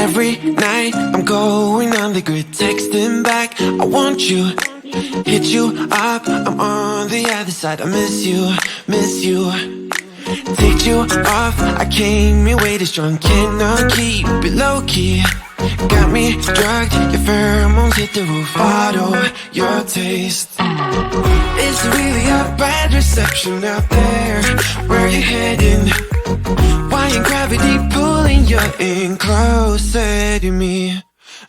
Every night I'm going on the grid, texting back, I want you. Hit you up, I'm on the other side. I miss you, miss you. Take you off, I came here way too strong. Cannot keep it low-key. Got me drugged, your pheromones hit the roof. Auto, your taste. It's really a bad reception out there. Where you heading? Why ain't gravity pulling you in closer to me?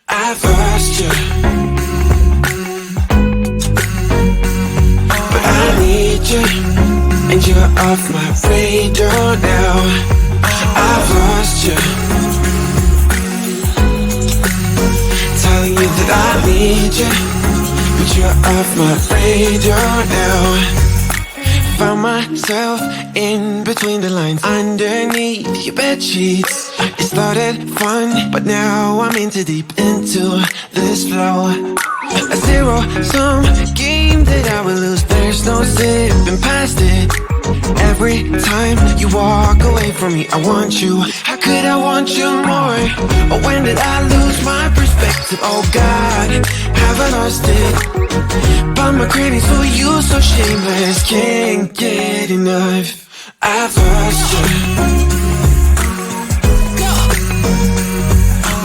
I've lost you, but I need you, and you're off my radar now. I've lost you, telling you that I need you, but you're off my radar now. Found myself in between the lines, underneath your bedsheets. It started fun, but now I'm in too deep into this flow. A zero-sum game that I will lose. There's no zipping past it. Every time you walk away from me, I want you. How could I want you more? Or when did I lose my perspective? Oh God, have I lost it? But my cravings for you so shameless, can't get enough. I've lost you,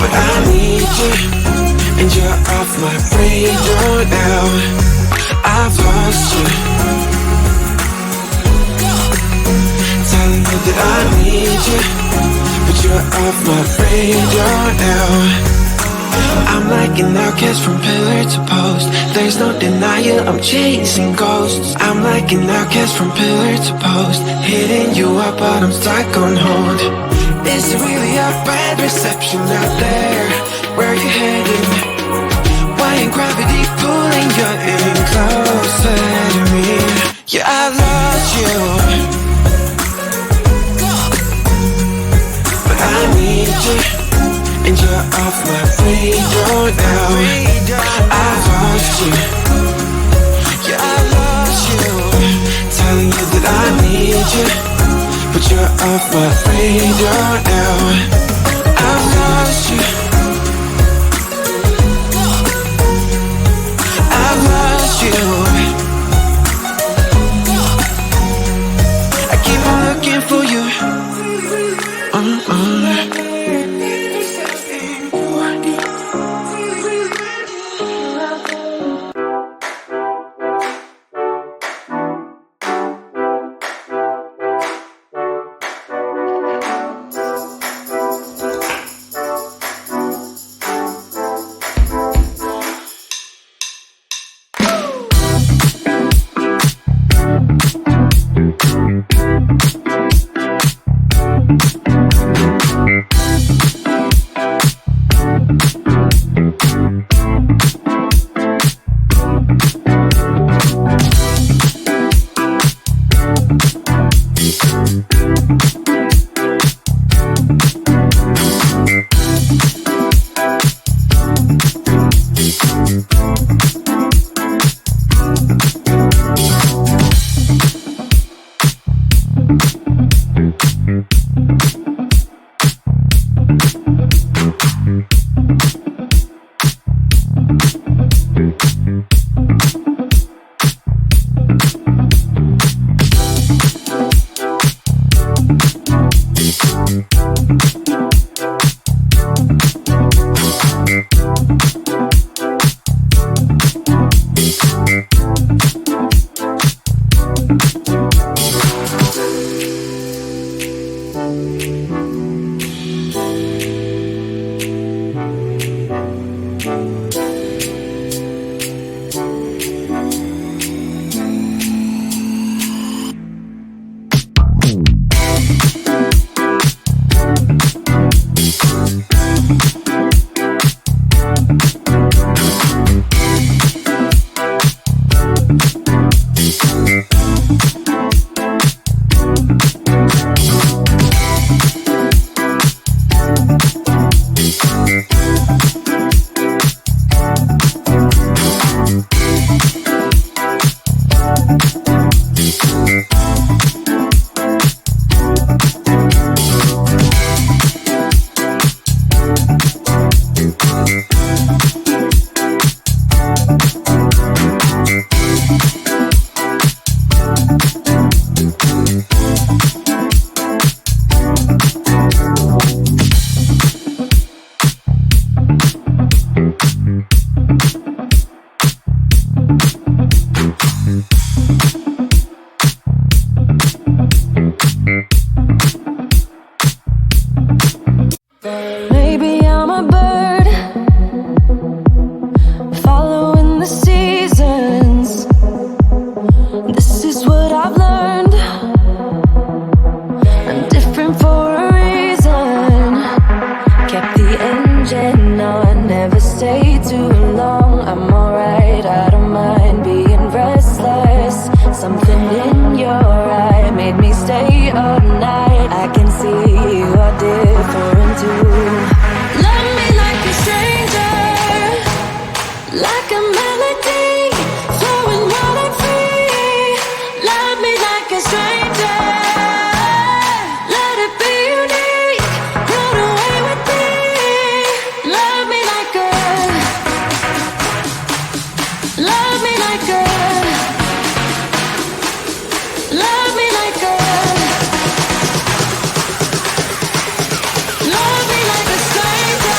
but I need you, and you're off my radar now. I've lost you, telling you that I need you, but you're off my radar now. I'm like an outcast from pillar to post. There's no denial, I'm chasing ghosts. I'm like an outcast from pillar to post, hitting you up but I'm stuck on hold. It's really a bad reception out there. Where you heading? Why ain't gravity pulling you in closer to me? Yeah, I lost you, but I need you, and you're off my radar now. I've lost you, yeah, I lost you, telling you that I need you, but you're off my radar now. I've lost you, I've lost you. I keep on looking for you. Maybe I'm a bird following the seasons. This is what I've learned. I'm different for a reason. Kept the engine on, never stay too long. I'm alright, I don't mind being restless. Something in your eye made me stay up night. I can see you are different too. Love me like a stranger, like a melody flowing wild and free. Love me like a stranger, let it be unique. Run away with me. Love me like a, love me like a, love me like a, love me like a stranger.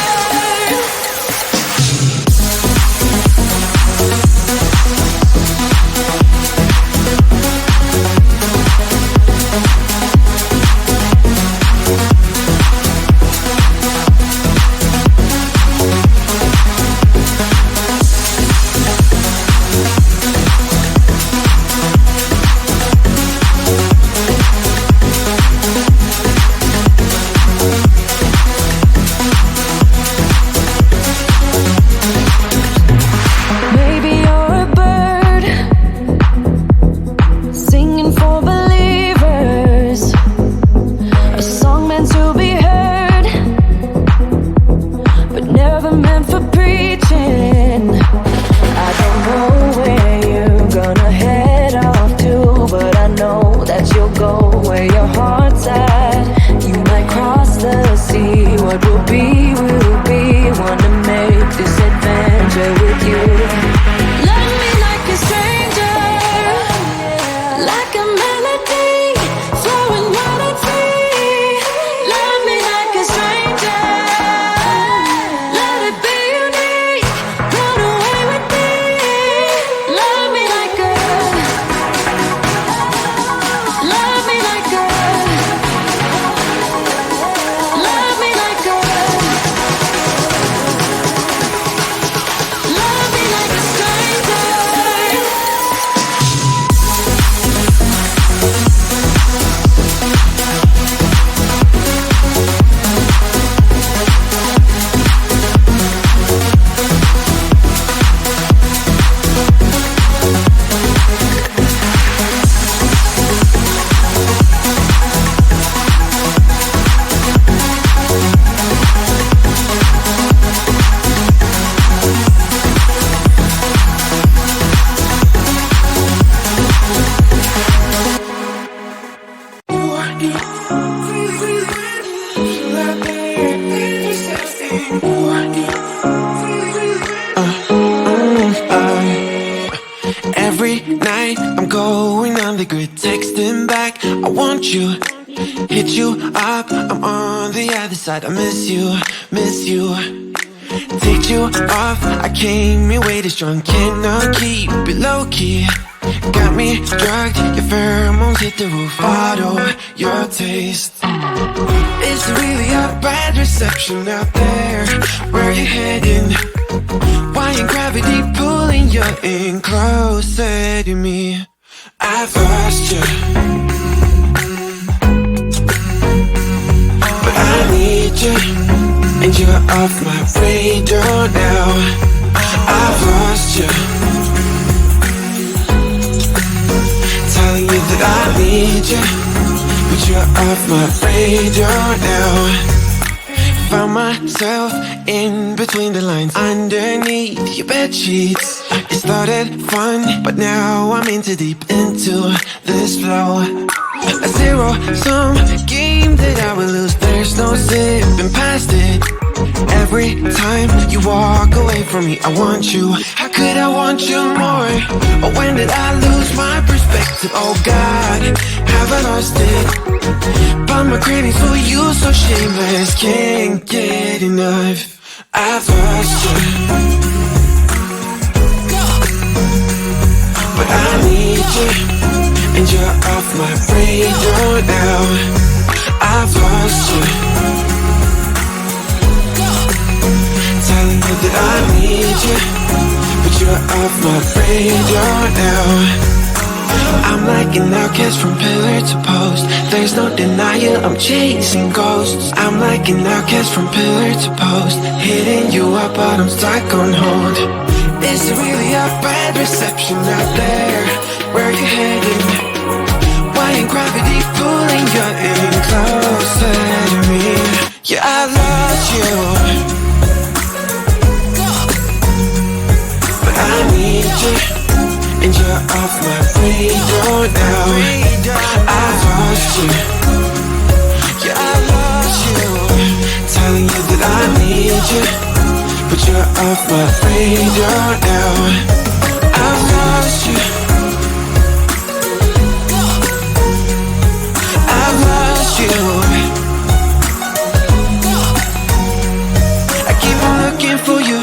Maybe you're a bird singing for believers, a song meant to be heard, but never meant for preaching. I don't know where you're gonna head off to, but I know that you'll go where your heart's at. You might cross the sea, what will be, wanna make this adventure with you. Love me like a stranger, like a melody flowing wild and free. Love me like a stranger, let it be unique. Run away with me. Love me like a, love me like a, love me like a, love me like a stranger. Every night I'm going on the grid, texting back, I want you. Hit you up, I'm on the other side. I miss you, miss you. Take you off, I came here way too strong. Cannot keep it low key. Got me drugged, your pheromones hit the roof. Auto, your taste. It's really a bad reception out there. Where you heading? Why ain't gravity pulling you in closer to me? I've lost you, but I need you, and you're off my radar now. I've lost you, telling you that I need you, but you're off my radar now. Found myself in between the lines, underneath your bed sheets. It started fun, but now I'm in too deep into this flow. A zero-sum game that I will lose. There's no zipping past it. Every time you walk away from me, I want you. How could I want you more? Or when did I lose my perspective? Oh God, have I lost it? But my cravings for you so shameless, can't get enough. I've lost you, but I need you, and you're off my radar now. I've lost you, need you, but you're off my radar now. I'm like an outcast from pillar to post. There's no denial, I'm chasing ghosts. I'm like an outcast from pillar to post, hitting you up but I'm stuck on hold. Is it really a bad reception out there? Where are you heading? Why ain't gravity pulling you in closer to me? Yeah, I lost you, but I need you, and you're off my radar now. I've lost you, yeah, I lost you. Telling you that I need you, but you're off my radar now. I've lost you, I've lost you. I keep on looking for you.